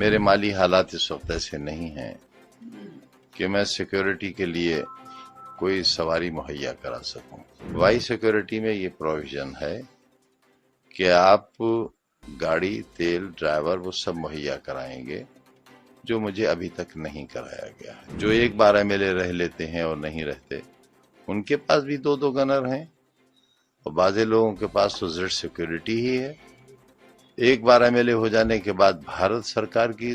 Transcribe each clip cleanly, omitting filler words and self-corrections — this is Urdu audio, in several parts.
میرے مالی حالات اس وقت ایسے نہیں ہیں کہ میں سیکیورٹی کے لیے کوئی سواری مہیا کرا سکوں۔ وائی سیکیورٹی میں یہ پروویژن ہے کہ آپ گاڑی، تیل، ڈرائیور وہ سب مہیا کرائیں گے جو مجھے ابھی تک نہیں کرایا گیا ہے۔ جو ایک 12 MLA رہ لیتے ہیں اور نہیں رہتے، ان کے پاس بھی 2 گنر ہیں، اور بعض لوگوں کے پاس تو زیڈ سیکیورٹی ہی ہے۔ ایک 12 MLA ہو جانے کے بعد بھارت سرکار کی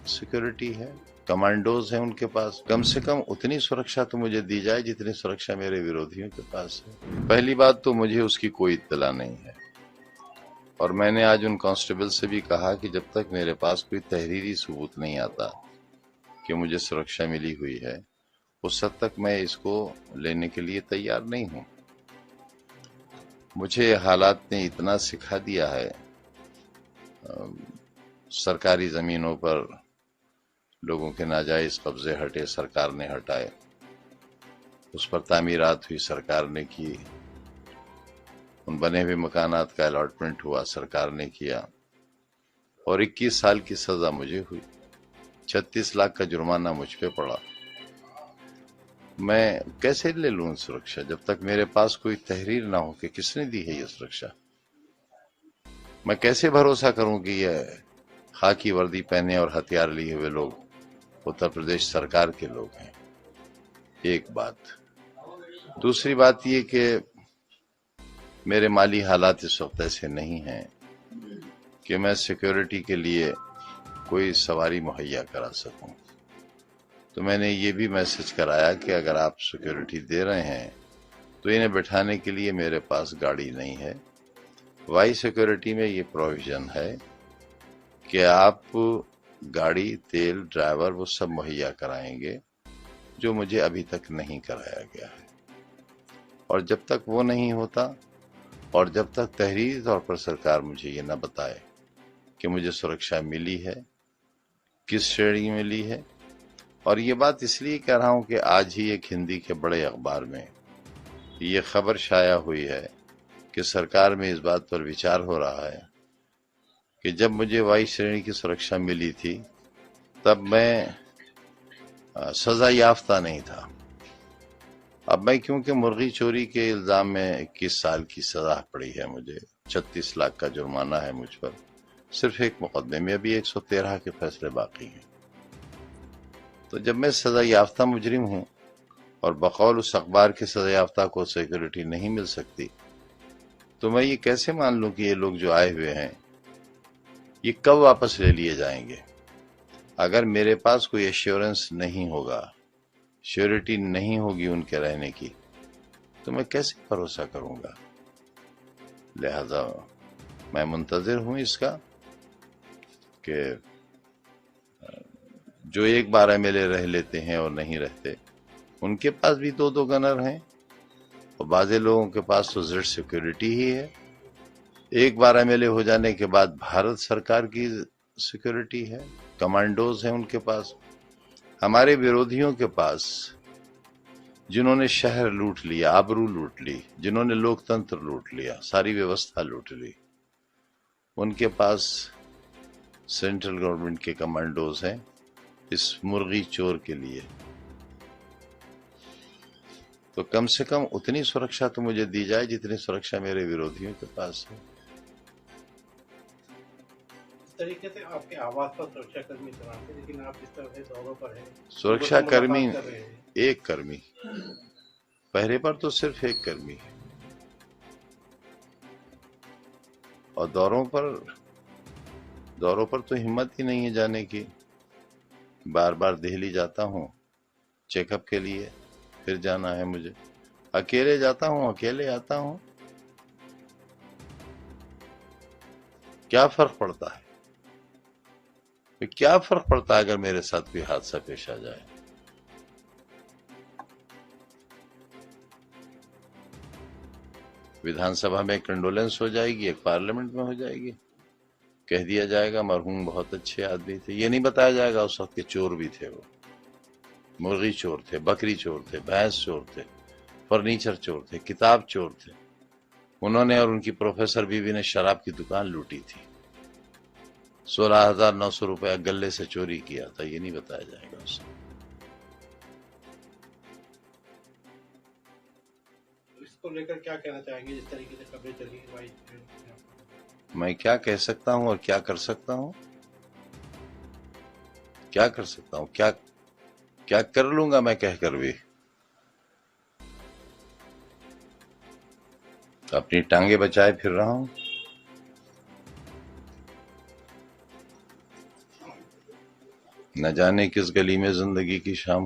سیکیورٹی ہے، کمانڈوز ہیں ان کے پاس۔ کم سے کم اتنی سرکشا تو مجھے دی جائے جتنی سرکشا میرے ورودھیوں کے پاس ہے۔ پہلی بات تو مجھے اس کی کوئی اطلاع نہیں ہے، اور میں نے آج ان کانسٹیبل سے بھی کہا کہ جب تک میرے پاس کوئی تحریری ثبوت نہیں آتا کہ مجھے سرکشا ملی ہوئی ہے، اس حد تک میں اس کو لینے کے لیے تیار نہیں ہوں۔ مجھے حالات نے اتنا سکھا دیا ہے، سرکاری زمینوں پر لوگوں کے ناجائز قبضے ہٹے، سرکار نے ہٹائے، اس پر تعمیرات ہوئی، سرکار نے کی، ان بنے ہوئے مکانات کا الاٹمنٹ ہوا، سرکار نے کیا، اور 21 سال کی سزا مجھے ہوئی، 36 لاکھ کا جرمانہ مجھ پہ پڑا۔ میں کیسے لے لوں سرکشا جب تک میرے پاس کوئی تحریر نہ ہو کہ کس نے دی ہے یہ سرکشا؟ میں کیسے بھروسہ کروں کہ یہ خاکی وردی پہنے اور ہتھیار لیے ہوئے لوگ اتر پردیش سرکار کے لوگ ہیں؟ ایک بات۔ دوسری بات یہ کہ میرے مالی حالات اس وقت ایسے نہیں ہیں کہ میں سیکیورٹی کے لیے کوئی سواری مہیا کرا سکوں۔ تو میں نے یہ بھی میسج کرایا کہ اگر آپ سیکیورٹی دے رہے ہیں تو انہیں بٹھانے کے لیے میرے پاس گاڑی نہیں ہے۔ وائی سیکیورٹی میں یہ پروویژن ہے کہ آپ گاڑی، تیل، ڈرائیور وہ سب مہیا کرائیں گے جو مجھے ابھی تک نہیں کرایا گیا ہے، اور جب تک وہ نہیں ہوتا، اور جب تک تحریری طور پر سرکار مجھے یہ نہ بتائے کہ مجھے سرکشا ملی ہے، کس شرح ملی ہے۔ اور یہ بات اس لیے کہہ رہا ہوں کہ آج ہی ایک ہندی کے بڑے اخبار میں یہ خبر شائع ہوئی ہے کہ سرکار میں اس بات پر وچار ہو رہا ہے کہ جب مجھے وائی شرینی کی سرکشا ملی تھی تب میں سزا یافتہ نہیں تھا۔ اب میں کیونکہ مرغی چوری کے الزام میں 21 سال کی سزا پڑی ہے، مجھے 36 لاکھ کا جرمانہ ہے مجھ پر، صرف ایک مقدمے میں، ابھی 113 کے فیصلے باقی ہیں۔ تو جب میں سزا یافتہ مجرم ہوں اور بقول اس اخبار کے سزا یافتہ کو سیکیورٹی نہیں مل سکتی، تو میں یہ کیسے مان لوں کہ یہ لوگ جو آئے ہوئے ہیں یہ کب واپس لے لیے جائیں گے؟ اگر میرے پاس کوئی ایشورنس نہیں ہوگا، شیورٹی نہیں ہوگی ان کے رہنے کی، تو میں کیسے بھروسہ کروں گا؟ لہذا میں منتظر ہوں اس کا کہ جو ایک 12 MLA رہ لیتے ہیں اور نہیں رہتے، ان کے پاس بھی 2 گنر ہیں، اور بعض لوگوں کے پاس تو زیڈ سیکیورٹی ہی ہے۔ ایک 12 MLA ہو جانے کے بعد بھارت سرکار کی سیکیورٹی ہے، کمانڈوز ہیں ان کے پاس۔ ہمارے ورودھیوں کے پاس، جنہوں نے شہر لوٹ لیا، آبرو لوٹ لی، جنہوں نے لوکتنتر لوٹ لیا، ساری ویوستھا لوٹ لی، ان کے پاس سینٹرل گورنمنٹ کے کمانڈوز ہیں اس مرغی چور کے لیے۔ تو کم سے کم اتنی سرکشا تو مجھے دی جائے جتنی سرکشا میرے ورودھیوں کے پاس ہے۔ اس طریقے سے آپ کے آواز پر سرکشا کرمی تناتے، لیکن آپ اس طرح سے دوروں پر ہیں، سرکشا کرمی ایک کرمی، پہرے پر تو صرف ایک کرمی ہے، اور دوروں پر تو ہمت ہی نہیں ہے جانے کی۔ بار بار دہلی جاتا ہوں چیک اپ کے لیے، پھر جانا ہے مجھے، اکیلے جاتا ہوں، اکیلے آتا ہوں۔ کیا فرق پڑتا ہے؟ کیا فرق پڑتا ہے اگر میرے ساتھ کوئی حادثہ پیش آ جائے؟ ویدھان سبھا میں ایک کنڈولنس ہو جائے گی، ایک پارلیمنٹ میں ہو جائے گی، کہہ دیا جائے گا مرحوم بہت اچھے آدمی تھے، یہ نہیں بتایا جائے گا اس وقت کے چور بھی تھے، وہ مرغی چور تھے، بکری چور تھے، بھینس چور تھے، فرنیچر چور تھے، کتاب چور تھے، انہوں نے اور ان کی پروفیسر بیوی نے شراب کی دکان لوٹی تھی۔ 16,900 روپیہ گلے سے چوری کیا تھا، یہ نہیں بتایا جائے گا اسے۔ اس کو لے کر کیا کہنا چاہیں گے؟ جس طریقے سے خبریں چلی بھائی، میں کیا کہہ سکتا ہوں اور کیا کر سکتا ہوں؟ کیا کر سکتا ہوں؟ کیا کر لوں گا میں کہہ کر بھی؟ اپنی ٹانگیں بچائے پھر رہا ہوں۔ نہ جانے کس گلی میں زندگی کی شام